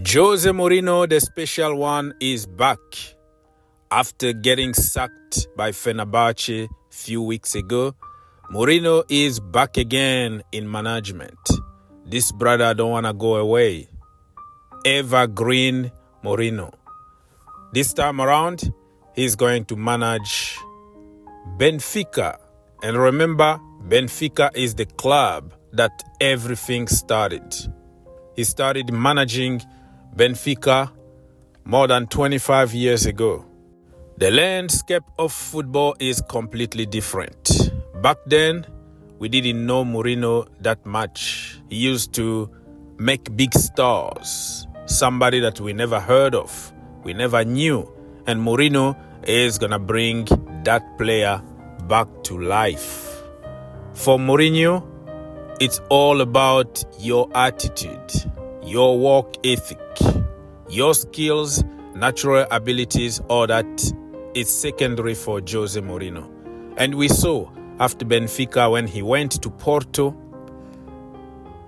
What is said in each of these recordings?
Jose Mourinho, the special one, is back. After getting sacked by Fenerbahce a few weeks ago, Mourinho is back again in management. This brother don't want to go away. Evergreen Mourinho. This time around, he's going to manage Benfica. And remember, Benfica is the club that everything started. He started managing Benfica more than 25 years ago. The landscape of football is completely different. Back then, we didn't know Mourinho that much. He used to make big stars, somebody that we never heard of, we never knew. And Mourinho is going to bring that player back to life. For Mourinho, it's all about your attitude, your work ethic, your skills, natural abilities, all that is secondary for Jose Mourinho. And we saw after Benfica, when he went to Porto,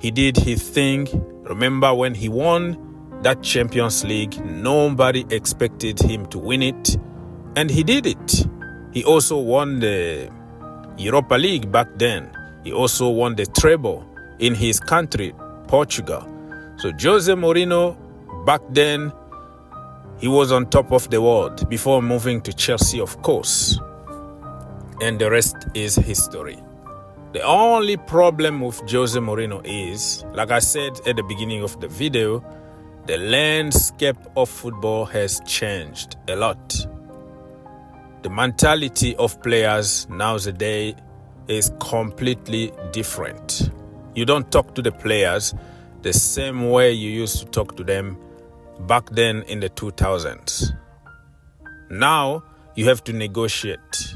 he did his thing. Remember when he won that Champions League, nobody expected him to win it, and he did it. He also won the Europa League back then. He also won the treble in his country, Portugal. So Jose Mourinho, back then, he was on top of the world before moving to Chelsea, of course. And the rest is history. The only problem with Jose Mourinho is, like I said at the beginning of the video, the landscape of football has changed a lot. The mentality of players nowadays is completely different. You don't talk to the players the same way you used to talk to them back then in the 2000s. Now, you have to negotiate.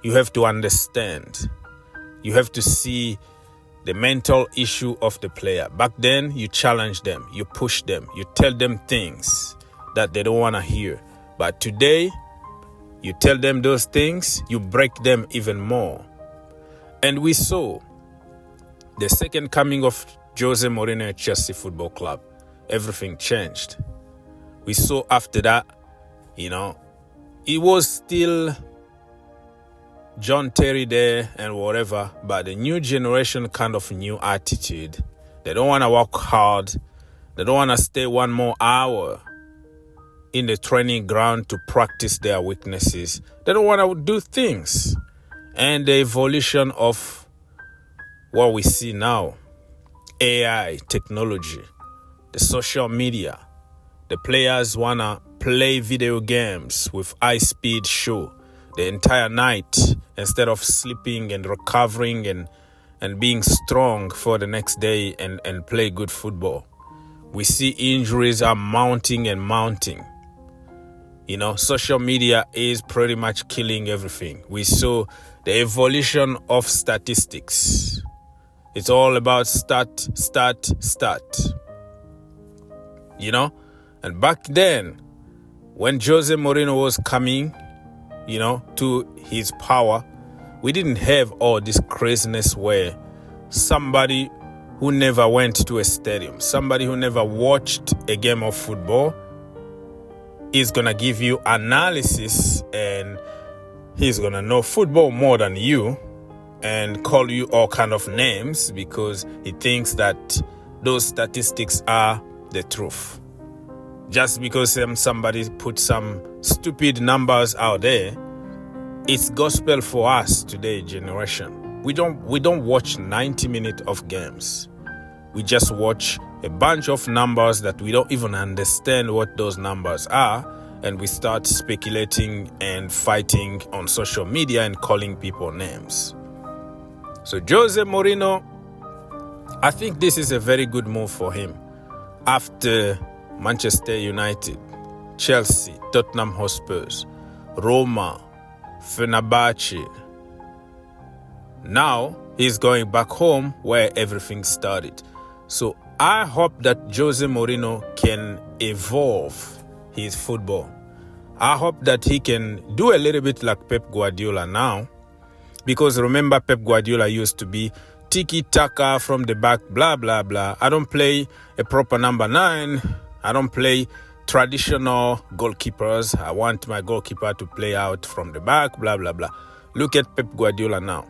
You have to understand. You have to see the mental issue of the player. Back then, you challenge them, you push them, you tell them things that they don't want to hear. But today, you tell them those things, you break them even more. And we saw the second coming of Jose Mourinho at Chelsea Football Club. Everything changed. We saw after that, it was still John Terry there and whatever, but the new generation kind of new attitude. They don't want to work hard. They don't want to stay one more hour in the training ground to practice their weaknesses. They don't want to do things. And the evolution of what we see now, AI, technology, the social media, the players want to play video games with high-speed show the entire night instead of sleeping and recovering and being strong for the next day and play good football. We see injuries are mounting and mounting. Social media is pretty much killing everything. We saw the evolution of statistics. It's all about stat. And back then, when Jose Mourinho was coming, to his power, we didn't have all this craziness where somebody who never went to a stadium, somebody who never watched a game of football is going to give you analysis, and he's going to know football more than you and call you all kind of names because he thinks that those statistics are the truth. Just because somebody put some stupid numbers out there, it's gospel for us today generation. We don't watch 90 minutes of games. We just watch a bunch of numbers that we don't even understand what those numbers are, and we start speculating and fighting on social media and calling people names. So Jose Mourinho, I think this is a very good move for him. After Manchester United, Chelsea, Tottenham Hotspurs, Roma, Fenerbahce. Now he's going back home where everything started. So I hope that Jose Mourinho can evolve his football. I hope that he can do a little bit like Pep Guardiola now. Because remember, Pep Guardiola used to be tiki-taka from the back, blah, blah, blah. I don't play a proper number 9. I don't play traditional goalkeepers. I want my goalkeeper to play out from the back, blah, blah, blah. Look at Pep Guardiola now.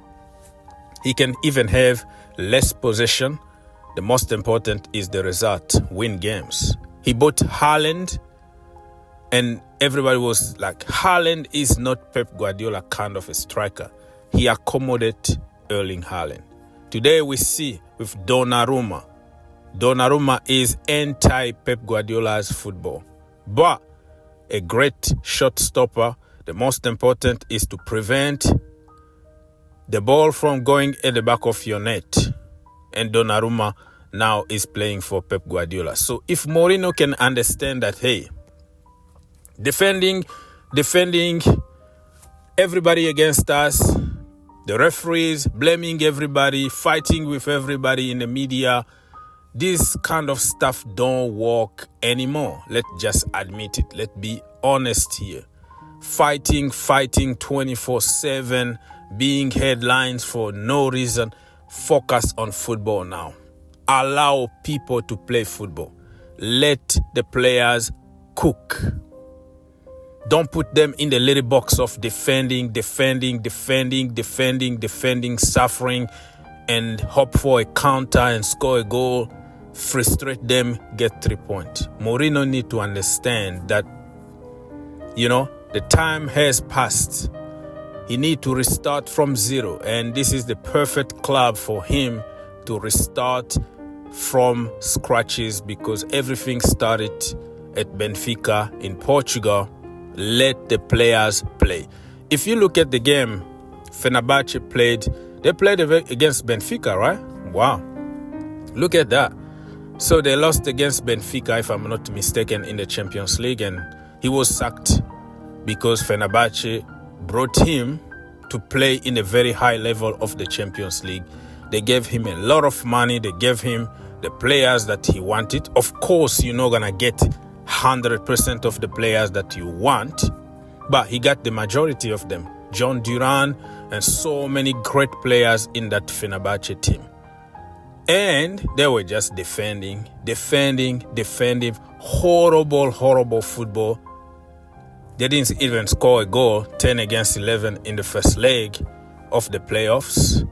He can even have less possession. The most important is the result, win games. He bought Haaland, and everybody was like, Haaland is not Pep Guardiola kind of a striker. He accommodated Erling Haaland. Today we see with Donnarumma. Donnarumma is anti-Pep Guardiola's football. But a great shot stopper. The most important is to prevent the ball from going at the back of your net. And Donnarumma now is playing for Pep Guardiola. So if Mourinho can understand that, hey, defending everybody against us, the referees blaming everybody, fighting with everybody in the media, this kind of stuff don't work anymore. Let's just admit it. Let's be honest here. Fighting 24/7, being headlines for no reason. Focus on football now. Allow people to play football. Let the players cook. Don't put them in the little box of defending, suffering, and hope for a counter and score a goal. Frustrate them, get 3 points. Mourinho need to understand that, the time has passed. He need to restart from zero, and this is the perfect club for him to restart from scratches, because everything started at Benfica in Portugal. Let the players play. If you look at the game Fenerbahce played, they played against Benfica, right? Wow. Look at that. So they lost against Benfica, if I'm not mistaken, in the Champions League, and he was sacked because Fenerbahce brought him to play in a very high level of the Champions League. They gave him a lot of money. They gave him the players that he wanted. Of course, you're not going to get 100% of the players that you want, but he got the majority of them. John Duran and so many great players in that Fenerbahce team. And they were just defending. Horrible football. They didn't even score a goal, 10-11 in the first leg of the playoffs.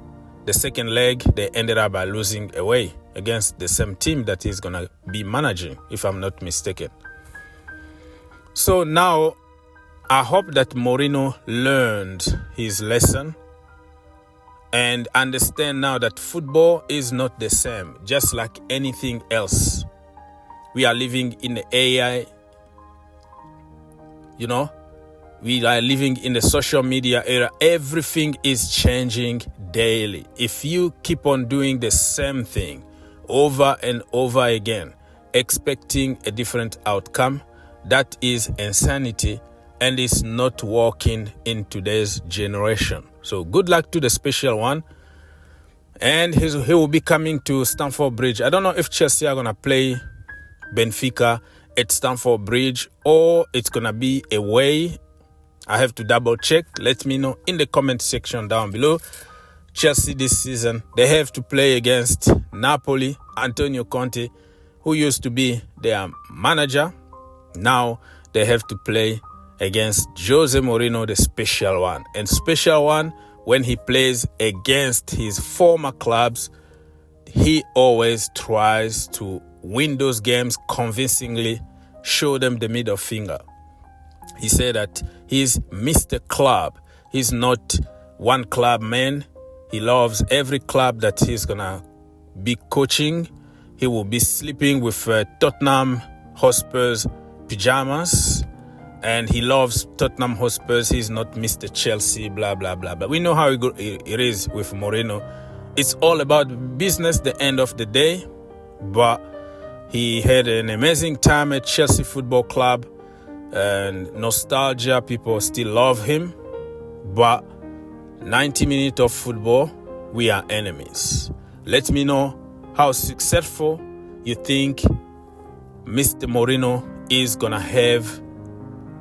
The second leg, they ended up by losing away against the same team that he's going to be managing, if I'm not mistaken. So now, I hope that Mourinho learned his lesson and understand now that football is not the same, just like anything else. We are living in the AI, we are living in the social media era. Everything is changing daily. If you keep on doing the same thing over and over again, expecting a different outcome, that is insanity, and it's not working in today's generation. So good luck to the special one. And he will be coming to Stamford Bridge. I don't know if Chelsea are going to play Benfica at Stamford Bridge or it's going to be away. I have to double check. Let me know in the comment section down below. Chelsea this season, they have to play against Napoli. Antonio Conte, who used to be their manager, now they have to play against Jose Mourinho, the special one. And special one, when he plays against his former clubs, he always tries to win those games convincingly, show them the middle finger. He said that he's Mr. Club. He's not one club man. He loves every club that he's going to be coaching. He will be sleeping with Tottenham Hotspur's pajamas. And he loves Tottenham Hotspurs. He's not Mr. Chelsea, blah, blah, blah. But we know how it is with Mourinho. It's all about business the end of the day. But he had an amazing time at Chelsea Football Club. And nostalgia, people still love him. But 90 minutes of football, we are enemies. Let me know how successful you think Mr. Mourinho is going to have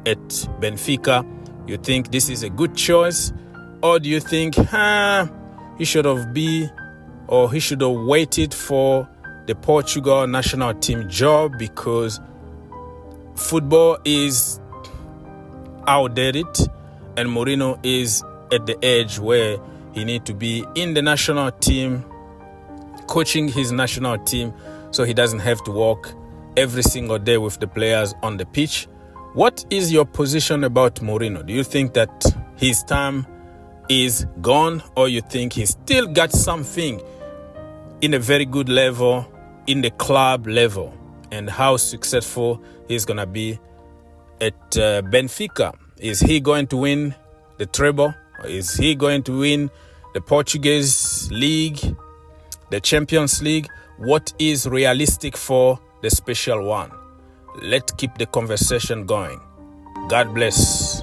at Benfica. You think this is a good choice, or do you think he should have waited for the Portugal national team job, because football is outdated, and Mourinho is at the edge where he needs to be in the national team, coaching his national team, so he doesn't have to walk every single day with the players on the pitch. What is your position about Mourinho? Do you think that his time is gone, or you think he still got something in a very good level, in the club level, and how successful he's going to be at Benfica? Is he going to win the treble? Or is he going to win the Portuguese League, the Champions League? What is realistic for the special one? Let's keep the conversation going. God bless.